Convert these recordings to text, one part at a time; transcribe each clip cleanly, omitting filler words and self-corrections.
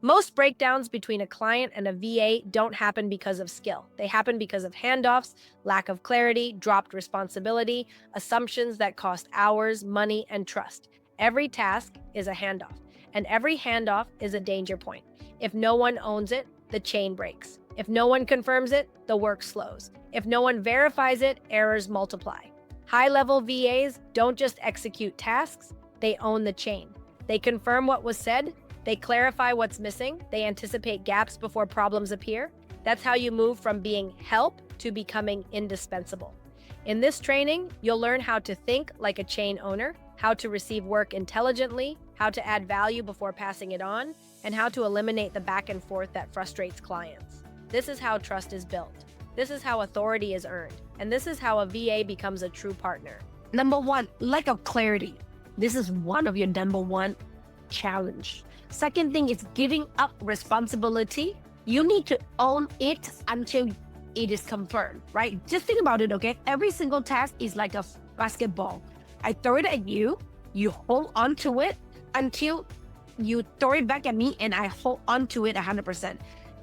Most breakdowns between a client and a VA don't happen because of skill. They happen because of handoffs, lack of clarity, dropped responsibility, assumptions that cost hours, money, and trust. Every task is a handoff, and every handoff is a danger point. If no one owns it, the chain breaks. If no one confirms it, the work slows. If no one verifies it, errors multiply. High-level VAs don't just execute tasks, they own the chain. They confirm what was said, they clarify what's missing, they anticipate gaps before problems appear. That's how you move from being help to becoming indispensable. In this training, you'll learn how to think like a chain owner, how to receive work intelligently, how to add value before passing it on, and how to eliminate the back and forth that frustrates clients. This is how trust is built. This is how authority is earned. And this is how a VA becomes a true partner. Number one, lack of clarity. This is one of your number one challenge. Second thing is giving up responsibility. You need to own it until it is confirmed, right? Just think about it, okay? Every single task is like a basketball. I throw it at you, you hold on to it until you throw it back at me and I hold on to it 100%.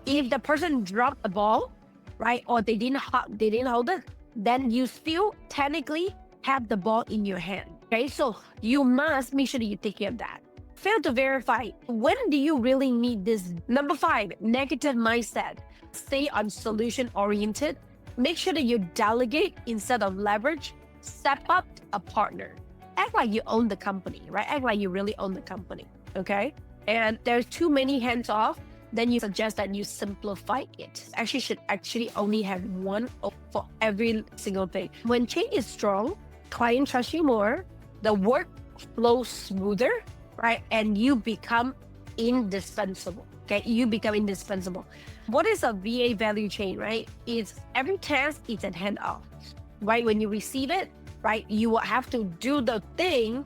If the person dropped the ball, right, or they didn't hold it, then you still technically have the ball in your hand, okay? So you must make sure that you take care of that. Fail to verify. When do you really need this? Number 5, negative mindset. Stay on solution oriented. Make sure that you delegate instead of leverage. Step up a partner. Act like you own the company, right? Act like you really own the company, okay? And there's too many hands off, then you suggest that you simplify it. Actually, should only have one for every single thing. When change is strong, client trusts you more, the work flows smoother, right? And you become indispensable, okay? You become indispensable. What is a VA value chain, right? It's every task is a handoff, right? When you receive it, right, you will have to do the thing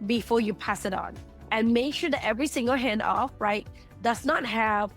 before you pass it on. And make sure that every single handoff, right, does not have,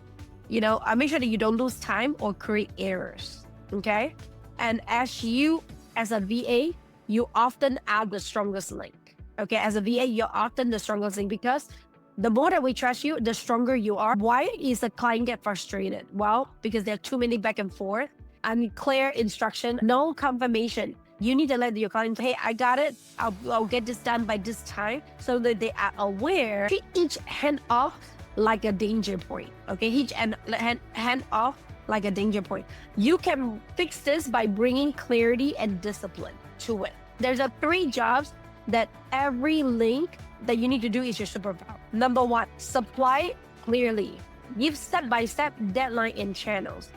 make sure that you don't lose time or create errors, okay? And as a VA, you often are the strongest link, okay? As a VA, you're often the strongest link because the more that we trust you, the stronger you are. Why is the client get frustrated? Well, because there are too many back and forth, unclear instruction, no confirmation. You need to let your client, hey, I got it. I'll get this done by this time so that they are aware. Treat each handoff like a danger point, okay? Each hand off like a danger point. You can fix this by bringing clarity and discipline to it. There's 3 jobs that every link that you need to do is your superpower. Number 1, supply clearly. Give step-by-step deadline and channels.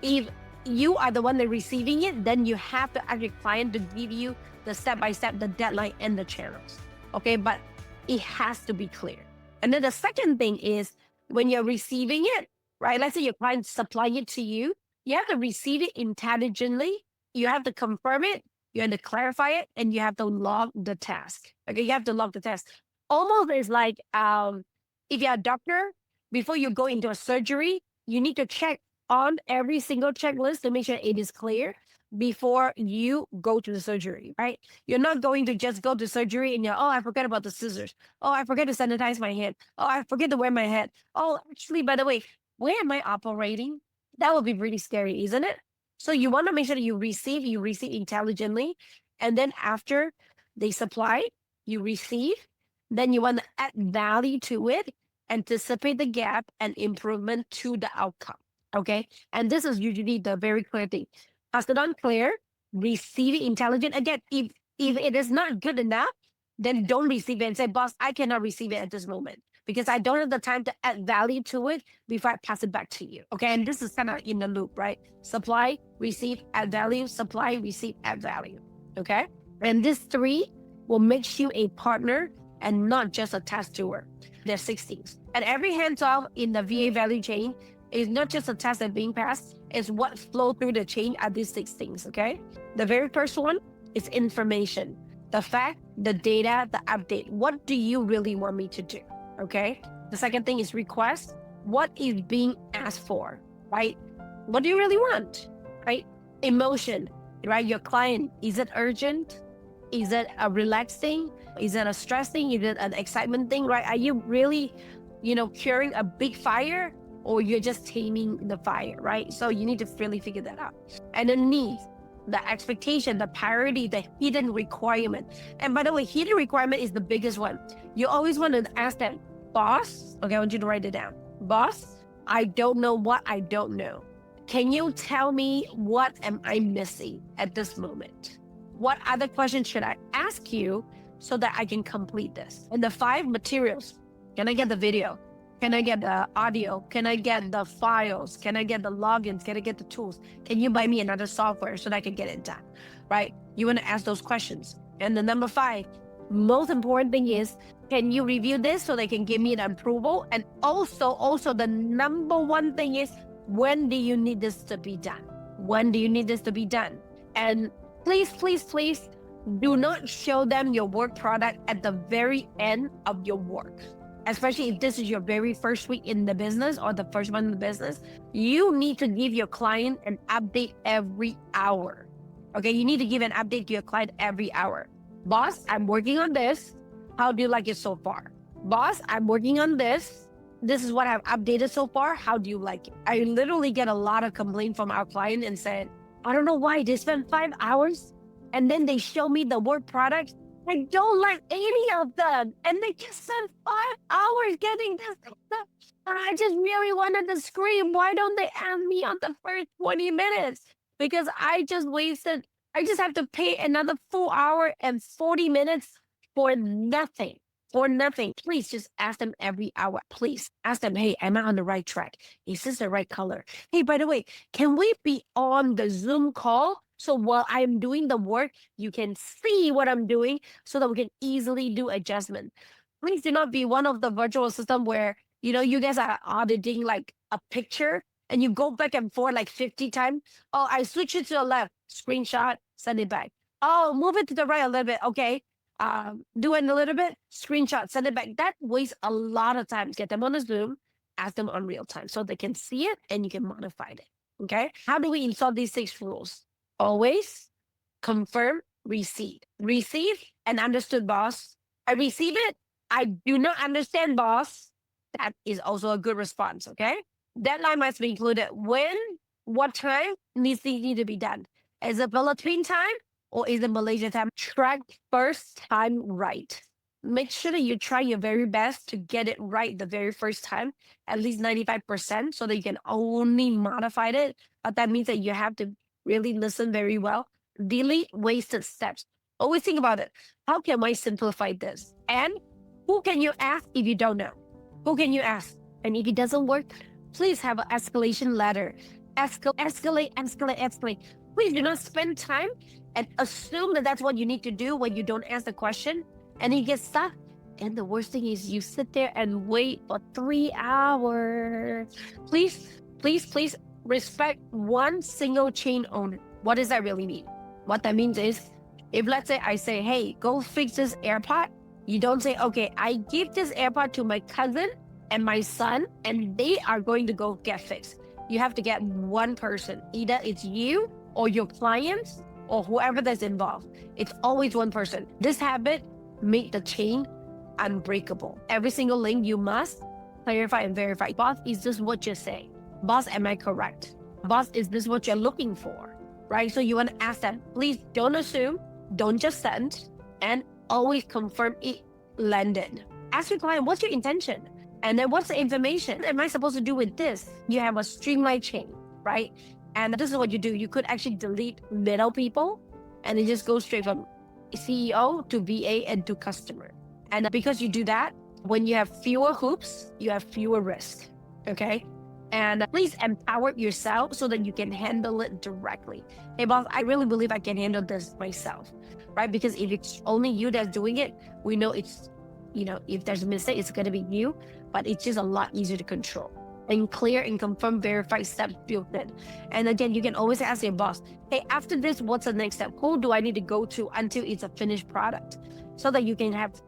If you are the one that receiving it, then you have to ask your client to give you the step-by-step, the deadline and the channels, okay? But it has to be clear. And then the second thing is when you're receiving it, right? Let's say your client supplying it to you, you have to receive it intelligently. You have to confirm it, you have to clarify it, and you have to log the task. Okay, you have to log the task. Almost is like if you're a doctor, before you go into a surgery, you need to check on every single checklist to make sure it is clear before you go to the surgery, right? You're not going to just go to surgery and I forgot about the scissors. Oh, I forget to sanitize my hand. Oh, I forget to wear my hat. Oh, actually, by the way, where am I operating? That would be pretty scary, isn't it? So you want to make sure that you receive intelligently. And then after they supply, you receive, then you want to add value to it, anticipate the gap and improvement to the outcome, okay? And this is usually the very clear thing. Pass it on clear, receive it intelligent. Again, if it is not good enough, then don't receive it and say, boss, I cannot receive it at this moment because I don't have the time to add value to it before I pass it back to you. Okay, and this is kind of in the loop, right? Supply, receive, add value, supply, receive, add value. Okay, and these 3 will make you a partner and not just a task doer. There's 6 things. And every hands-off in the VA value chain is not just a task that's being passed, it's what flow through the chain are these 6 things, okay? The very first one is information. The fact, the data, the update. What do you really want me to do, okay? The second thing is request. What is being asked for, right? What do you really want, right? Emotion, right? Your client, is it urgent? Is it a relaxed thing? Is it a stress thing? Is it an excitement thing, right? Are you really, curing a big fire? or you're just taming the fire, right? So you need to really figure that out. And the need, the expectation, the priority, the hidden requirement. And by the way, hidden requirement is the biggest one. You always want to ask them, boss, okay, I want you to write it down. Boss, I don't know what I don't know. Can you tell me what am I missing at this moment? What other questions should I ask you so that I can complete this? And the 5 materials. Can I get the video? Can I get the audio? Can I get the files? Can I get the logins? Can I get the tools? Can you buy me another software so that I can get it done? Right? You want to ask those questions. And the number 5, most important thing is, can you review this so they can give me an approval? And also the number 1 thing is, when do you need this to be done? When do you need this to be done? And please do not show them your work product at the very end of your work. Especially if this is your very first week in the business or the first month in the business, you need to give your client an update every hour. Okay, you need to give an update to your client every hour. Boss, I'm working on this. How do you like it so far? Boss, I'm working on this. This is what I've updated so far. How do you like it? I literally get a lot of complaints from our client and said, I don't know why they spend 5 hours and then they show me the work product. I don't like any of them. And they just spent 5 hours getting this stuff. And I just really wanted to scream. Why don't they ask me on the first 20 minutes? Because I just have to pay another 4 hour and 40 minutes for nothing. For nothing. Please just ask them every hour. Please ask them, hey, am I on the right track? Is this the right color? Hey, by the way, can we be on the Zoom call? So while I'm doing the work, you can see what I'm doing so that we can easily do adjustment. Please do not be one of the virtual system where, you guys are auditing like a picture and you go back and forth like 50 times. Oh, I switch it to the left, screenshot, send it back. Oh, move it to the right a little bit. Okay. Do it a little bit, screenshot, send it back. That wastes a lot of time. Get them on a Zoom, ask them on real time so they can see it and you can modify it. Okay. How do we install these 6 rules? Always confirm, receive and understood, boss. I receive it. I do not understand, boss. That is also a good response. Okay. Deadline must be included. When, what time needs to be done? Is it Philippine time or is it Malaysia time? Track first time right. Make sure that you try your very best to get it right the very first time, at least 95%, so that you can only modify it. But that means that you have to really listen very well. Delete wasted steps. Always think about it. How can I simplify this? And who can you ask if you don't know? Who can you ask? And if it doesn't work, please have an escalation ladder. Escalate. Please do not spend time and assume that that's what you need to do when you don't ask the question and you get stuck. And the worst thing is you sit there and wait for 3 hours. Please respect one single chain owner. What does that really mean? What that means is, if let's say I say, hey, go fix this AirPod, you don't say, okay, I give this AirPod to my cousin and my son, and they are going to go get fixed. You have to get one person. Either it's you or your clients or whoever that's involved. It's always one person. This habit make the chain unbreakable. Every single link you must clarify and verify. Boss, is this what you're saying? Boss, am I correct? Boss, is this what you're looking for? Right? So you want to ask them, please don't assume, don't just send, and always confirm it landed. Ask your client, what's your intention? And then what's the information? What am I supposed to do with this? You have a streamlined chain, right? And this is what you do. You could actually delete middle people and it just goes straight from CEO to VA and to customer. And because you do that, when you have fewer hoops, you have fewer risk, okay? And please empower yourself so that you can handle it directly. Hey, boss, I really believe I can handle this myself, right? Because if it's only you that's doing it, we know it's, if there's a mistake, it's going to be you, but it's just a lot easier to control. And clear and confirm, verify steps built in. And again, you can always ask your boss, hey, after this, what's the next step? Who do I need to go to until it's a finished product? So that you can have,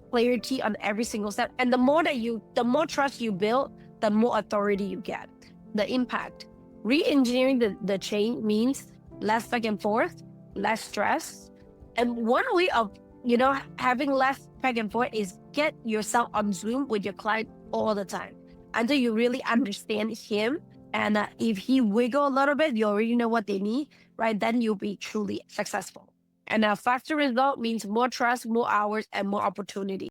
clarity on every single step. And the more trust you build, the more authority you get. The impact. Re-engineering the chain means less back and forth, less stress. And one way of, having less back and forth is get yourself on Zoom with your client all the time. until you really understand him. And if he wiggle a little bit, you already know what they need, right? Then you'll be truly successful. And a faster result means more trust, more hours, and more opportunity.